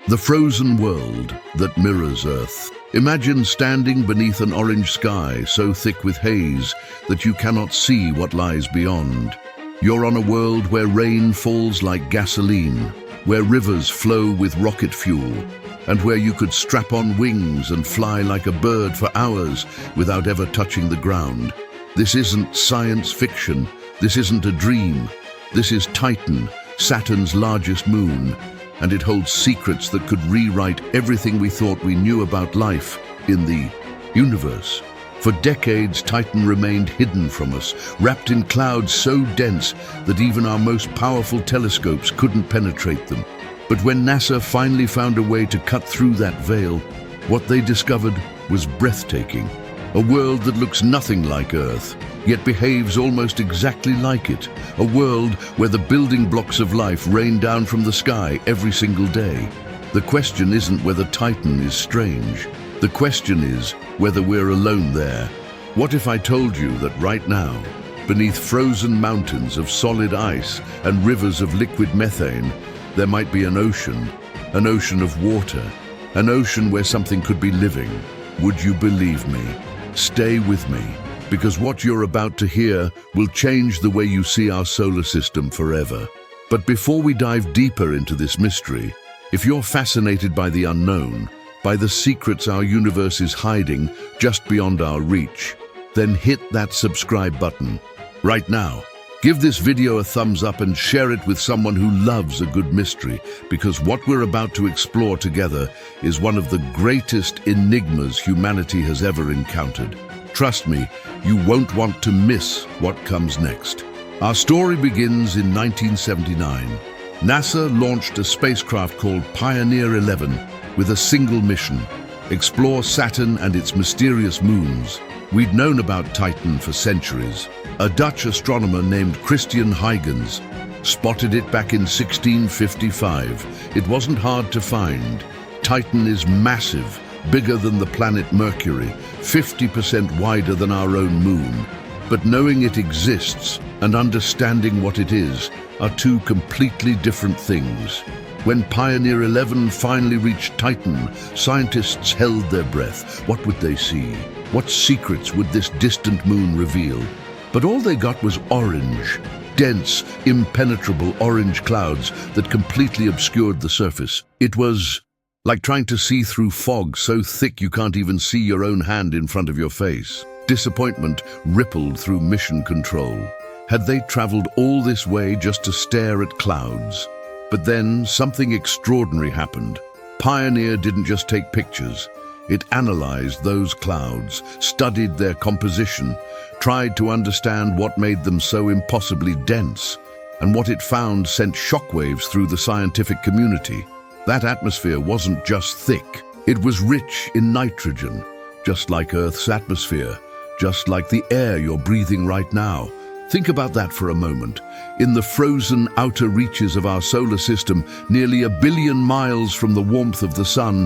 The frozen world that mirrors Earth. Imagine standing beneath an orange sky so thick with haze that you cannot see what lies beyond. You're on a world where rain falls like gasoline, where rivers flow with rocket fuel, and where you could strap on wings and fly like a bird for hours without ever touching the ground. This isn't science fiction. This isn't a dream. This is Titan, Saturn's largest moon, and it holds secrets that could rewrite everything we thought we knew about life in the universe. For decades, Titan remained hidden from us, wrapped in clouds so dense that even our most powerful telescopes couldn't penetrate them. But when NASA finally found a way to cut through that veil, what they discovered was breathtaking. A world that looks nothing like Earth, yet behaves almost exactly like it. A world where the building blocks of life rain down from the sky every single day. The question isn't whether Titan is strange. The question is whether we're alone there. What if I told you that right now, beneath frozen mountains of solid ice and rivers of liquid methane, there might be an ocean of water, an ocean where something could be living? Would you believe me? Stay with me, because what you're about to hear will change the way you see our solar system forever. But before we dive deeper into this mystery, if you're fascinated by the unknown, by the secrets our universe is hiding just beyond our reach, then hit that subscribe button right now. Give this video a thumbs up and share it with someone who loves a good mystery, because what we're about to explore together is one of the greatest enigmas humanity has ever encountered. Trust me, you won't want to miss what comes next. Our story begins in 1979. NASA launched a spacecraft called Pioneer 11 with a single mission: explore Saturn and its mysterious moons. We'd known about Titan for centuries. A Dutch astronomer named Cassini and Huygens spotted it back in 1655. It wasn't hard to find. Titan is massive, bigger than the planet Mercury, 50% wider than our own moon. But knowing it exists and understanding what it is are two completely different things. When Pioneer 11 finally reached Titan, scientists held their breath. What would they see? What secrets would this distant moon reveal? But all they got was orange, dense, impenetrable orange clouds that completely obscured the surface. It was like trying to see through fog so thick you can't even see your own hand in front of your face. Disappointment rippled through mission control. Had they traveled all this way just to stare at clouds? But then something extraordinary happened. Pioneer didn't just take pictures. It analyzed those clouds, studied their composition, tried to understand what made them so impossibly dense, and what it found sent shockwaves through the scientific community. That atmosphere wasn't just thick, it was rich in nitrogen, just like Earth's atmosphere, just like the air you're breathing right now. Think about that for a moment. In the frozen outer reaches of our solar system, nearly 1 billion miles from the warmth of the sun,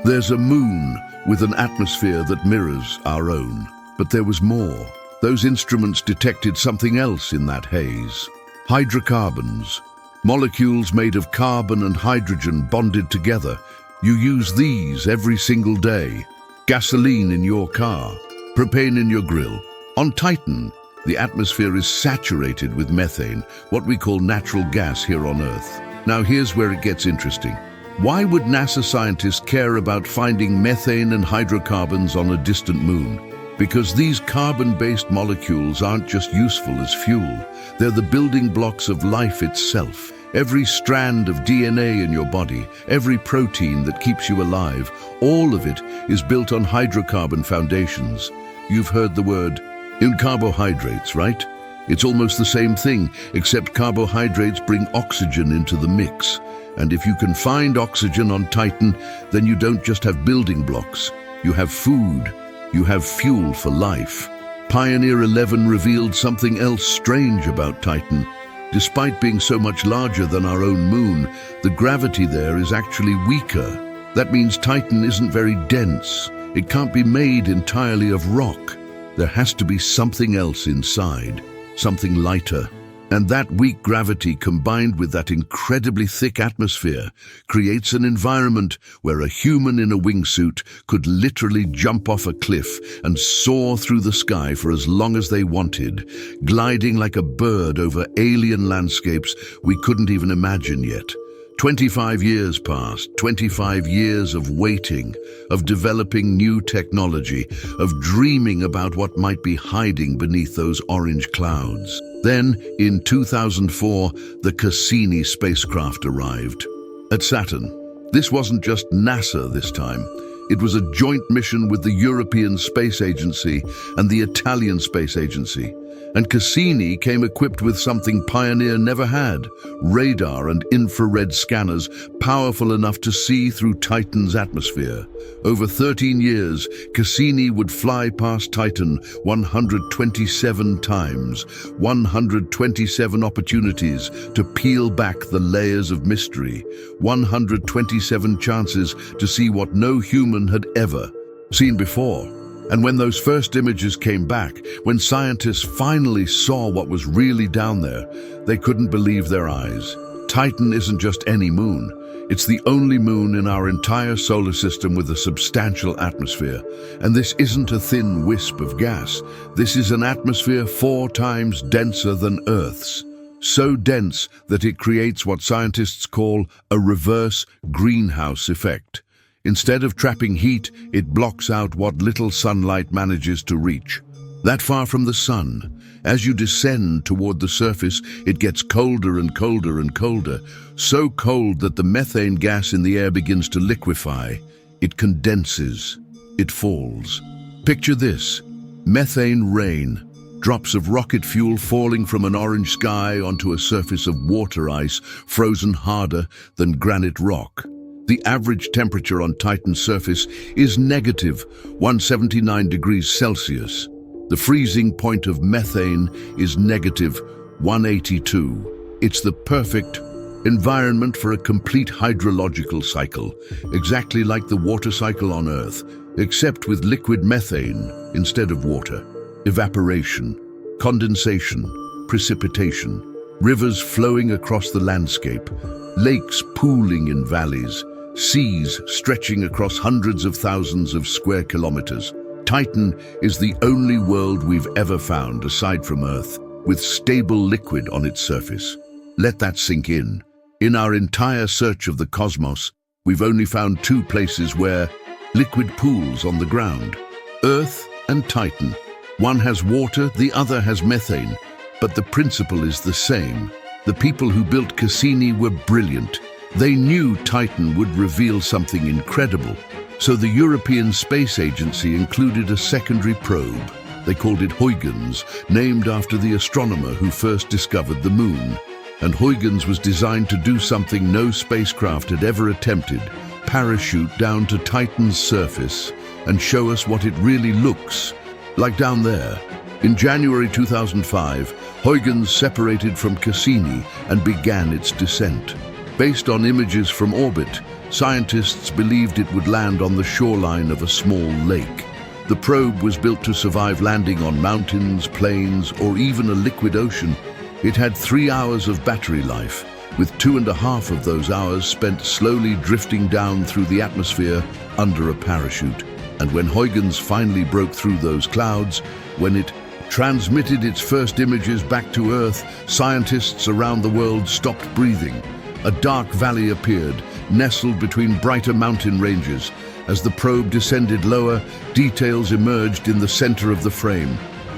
there's a moon with an atmosphere that mirrors our own. But there was more. Those instruments detected something else in that haze. Hydrocarbons. Molecules made of carbon and hydrogen bonded together. You use these every single day. Gasoline in your car, propane in your grill. On Titan, the atmosphere is saturated with methane, what we call natural gas here on Earth. Now here's where it gets interesting. Why would NASA scientists care about finding methane and hydrocarbons on a distant moon? Because these carbon-based molecules aren't just useful as fuel. They're the building blocks of life itself. Every strand of DNA in your body, every protein that keeps you alive, all of it is built on hydrocarbon foundations. You've heard the word in carbohydrates, right? It's almost the same thing, except carbohydrates bring oxygen into the mix. And if you can find oxygen on Titan, then you don't just have building blocks. You have food. You have fuel for life. Pioneer 11 revealed something else strange about Titan. Despite being so much larger than our own moon, the gravity there is actually weaker. That means Titan isn't very dense. It can't be made entirely of rock. There has to be something else inside, something lighter, And that weak gravity combined with that incredibly thick atmosphere creates an environment where a human in a wingsuit could literally jump off a cliff and soar through the sky for as long as they wanted, gliding like a bird over alien landscapes we couldn't even imagine yet. 25 years passed, 25 years of waiting, of developing new technology, of dreaming about what might be hiding beneath those orange clouds. Then, in 2004, the Cassini spacecraft arrived. At Saturn, this wasn't just NASA this time. It was a joint mission with the European Space Agency and the Italian Space Agency. And Cassini came equipped with something Pioneer never had: radar and infrared scanners powerful enough to see through Titan's atmosphere. Over 13 years, Cassini would fly past Titan 127 times, 127 opportunities to peel back the layers of mystery, 127 chances to see what no human had ever seen before. And when those first images came back, when scientists finally saw what was really down there, they couldn't believe their eyes. Titan isn't just any moon. It's the only moon in our entire solar system with a substantial atmosphere. And this isn't a thin wisp of gas. This is an atmosphere 4 times denser than Earth's. So dense that it creates what scientists call a reverse greenhouse effect. Instead of trapping heat, it blocks out what little sunlight manages to reach. That far from the sun, as you descend toward the surface, it gets colder and colder and colder, so cold that the methane gas in the air begins to liquefy. It condenses. It falls. Picture this: methane rain, drops of rocket fuel falling from an orange sky onto a surface of water ice frozen harder than granite rock. The average temperature on Titan's surface is negative 179 degrees Celsius. The freezing point of methane is negative 182. It's the perfect environment for a complete hydrological cycle, exactly like the water cycle on Earth, except with liquid methane instead of water. Evaporation, condensation, precipitation, rivers flowing across the landscape, lakes pooling in valleys, seas stretching across hundreds of thousands of square kilometers. Titan is the only world we've ever found, aside from Earth, with stable liquid on its surface. Let that sink in. In our entire search of the cosmos, we've only found 2 places where liquid pools on the ground: Earth and Titan. One has water, the other has methane, but the principle is the same. The people who built Cassini were brilliant. They knew Titan would reveal something incredible, so the European Space Agency included a secondary probe. They called it Huygens, named after the astronomer who first discovered the moon. And Huygens was designed to do something no spacecraft had ever attempted: parachute down to Titan's surface and show us what it really looks like down there. In January 2005, Huygens separated from Cassini and began its descent. Based on images from orbit, scientists believed it would land on the shoreline of a small lake. The probe was built to survive landing on mountains, plains, or even a liquid ocean. It had 3 hours of battery life, with 2.5 of those hours spent slowly drifting down through the atmosphere under a parachute. And when Huygens finally broke through those clouds, when it transmitted its first images back to Earth, scientists around the world stopped breathing. A dark valley appeared, nestled between brighter mountain ranges. As the probe descended lower, details emerged in the center of the frame.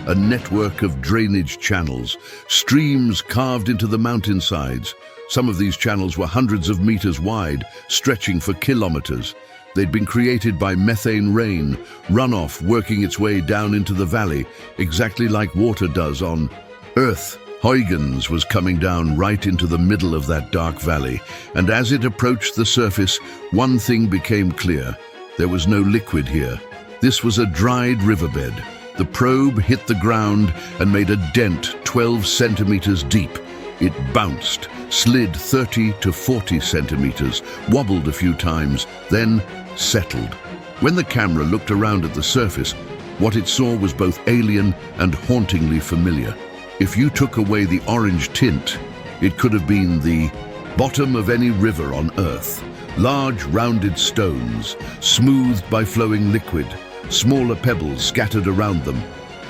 A network of drainage channels, streams carved into the mountainsides. Some of these channels were hundreds of meters wide, stretching for kilometers. They'd been created by methane rain, runoff working its way down into the valley, exactly like water does on Earth. Huygens was coming down right into the middle of that dark valley, and as it approached the surface, one thing became clear: there was no liquid here. This was a dried riverbed. The probe hit the ground and made a dent 12 centimeters deep. It bounced, slid 30 to 40 centimeters, wobbled a few times, then settled. When the camera looked around at the surface, what it saw was both alien and hauntingly familiar. If you took away the orange tint, it could have been the bottom of any river on Earth. Large rounded stones, smoothed by flowing liquid, smaller pebbles scattered around them,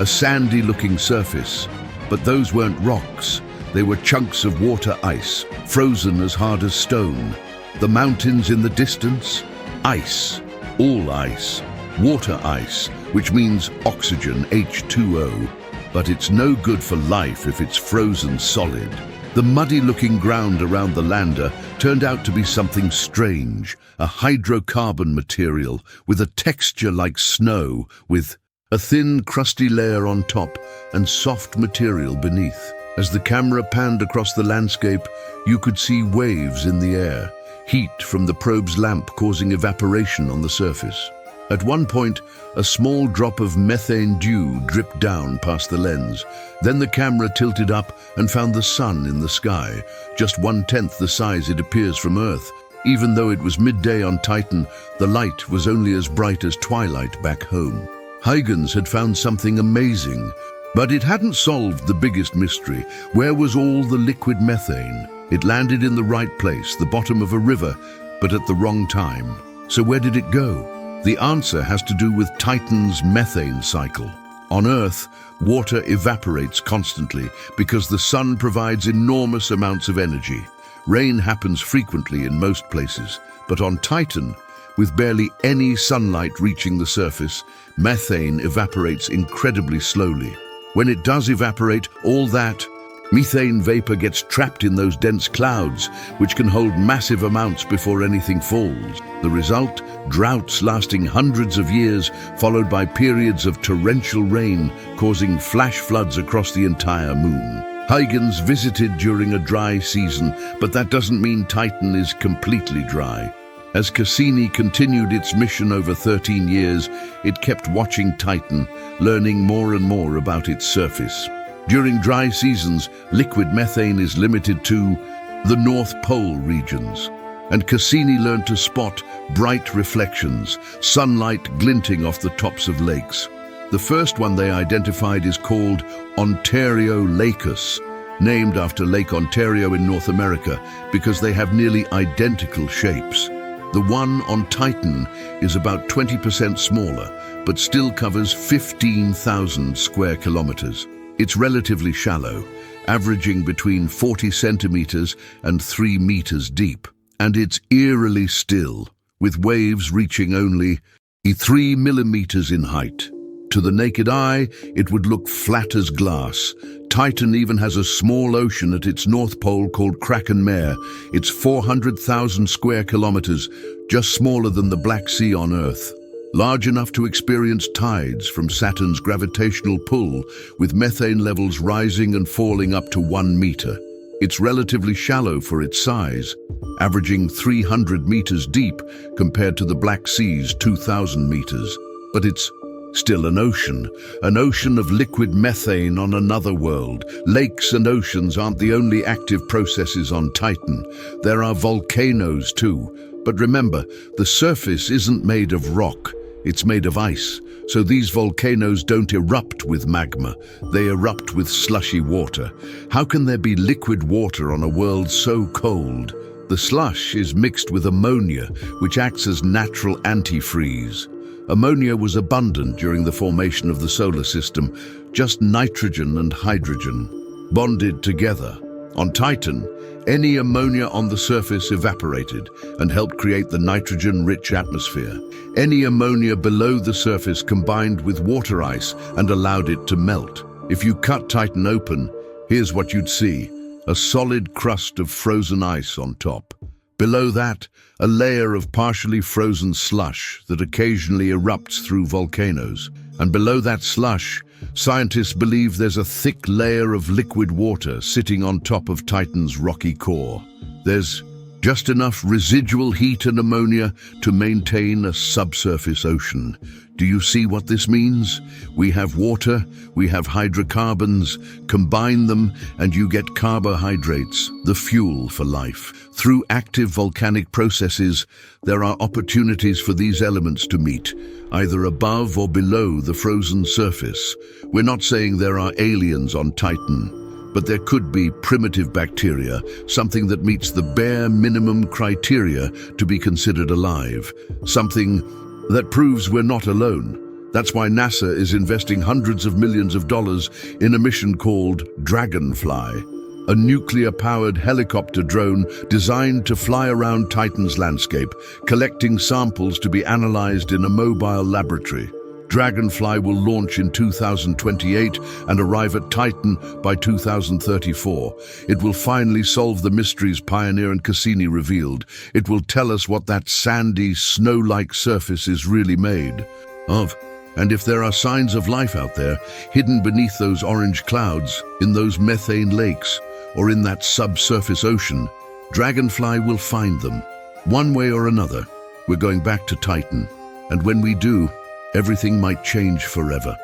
a sandy-looking surface. But those weren't rocks. They were chunks of water ice, frozen as hard as stone. The mountains in the distance? Ice. All ice. Water ice, which means oxygen, H2O. But it's no good for life if it's frozen solid. The muddy-looking ground around the lander turned out to be something strange, a hydrocarbon material with a texture like snow, with a thin, crusty layer on top and soft material beneath. As the camera panned across the landscape, you could see waves in the air, heat from the probe's lamp causing evaporation on the surface. At one point, a small drop of methane dew dripped down past the lens. Then the camera tilted up and found the sun in the sky, just 1/10 the size it appears from Earth. Even though it was midday on Titan, the light was only as bright as twilight back home. Huygens had found something amazing, but it hadn't solved the biggest mystery. Where was all the liquid methane? It landed in the right place, the bottom of a river, but at the wrong time. So where did it go? The answer has to do with Titan's methane cycle. On Earth, water evaporates constantly because the sun provides enormous amounts of energy. Rain happens frequently in most places, but on Titan, with barely any sunlight reaching the surface, methane evaporates incredibly slowly. When it does evaporate, all that methane vapor gets trapped in those dense clouds, which can hold massive amounts before anything falls. The result? Droughts lasting hundreds of years, followed by periods of torrential rain, causing flash floods across the entire moon. Huygens visited during a dry season, but that doesn't mean Titan is completely dry. As Cassini continued its mission over 13 years, it kept watching Titan, learning more and more about its surface. During dry seasons, liquid methane is limited to the North Pole regions, and Cassini learned to spot bright reflections, sunlight glinting off the tops of lakes. The first one they identified is called Ontario Lacus, named after Lake Ontario in North America because they have nearly identical shapes. The one on Titan is about 20% smaller, but still covers 15,000 square kilometers. It's relatively shallow, averaging between 40 centimeters and 3 meters deep. And it's eerily still, with waves reaching only 3 millimeters in height. To the naked eye, it would look flat as glass. Titan even has a small ocean at its north pole called Kraken Mare. It's 400,000 square kilometers, just smaller than the Black Sea on Earth. Large enough to experience tides from Saturn's gravitational pull, with methane levels rising and falling up to 1 meter. It's relatively shallow for its size, averaging 300 meters deep compared to the Black Sea's 2,000 meters. But it's still an ocean of liquid methane on another world. Lakes and oceans aren't the only active processes on Titan. There are volcanoes too. But remember, the surface isn't made of rock. It's made of ice, so these volcanoes don't erupt with magma. They erupt with slushy water. How can there be liquid water on a world so cold? The slush is mixed with ammonia, which acts as natural antifreeze. Ammonia was abundant during the formation of the solar system, just nitrogen and hydrogen, bonded together. On Titan, any ammonia on the surface evaporated and helped create the nitrogen-rich atmosphere. Any ammonia below the surface combined with water ice and allowed it to melt. If you cut Titan open, here's what you'd see: a solid crust of frozen ice on top. Below that, a layer of partially frozen slush that occasionally erupts through volcanoes. And below that slush, scientists believe there's a thick layer of liquid water sitting on top of Titan's rocky core. There's Just enough residual heat and ammonia to maintain a subsurface ocean. Do you see what this means? We have water, we have hydrocarbons, combine them and you get carbohydrates, the fuel for life. Through active volcanic processes, there are opportunities for these elements to meet, either above or below the frozen surface. We're not saying there are aliens on Titan, but there could be primitive bacteria, something that meets the bare minimum criteria to be considered alive, something that proves we're not alone. That's why NASA is investing hundreds of millions of dollars in a mission called Dragonfly, a nuclear-powered helicopter drone designed to fly around Titan's landscape, collecting samples to be analyzed in a mobile laboratory. Dragonfly will launch in 2028 and arrive at Titan by 2034. It will finally solve the mysteries Pioneer and Cassini revealed. It will tell us what that sandy, snow-like surface is really made of. And if there are signs of life out there, hidden beneath those orange clouds, in those methane lakes, or in that subsurface ocean, Dragonfly will find them. One way or another, we're going back to Titan. And when we do, everything might change forever.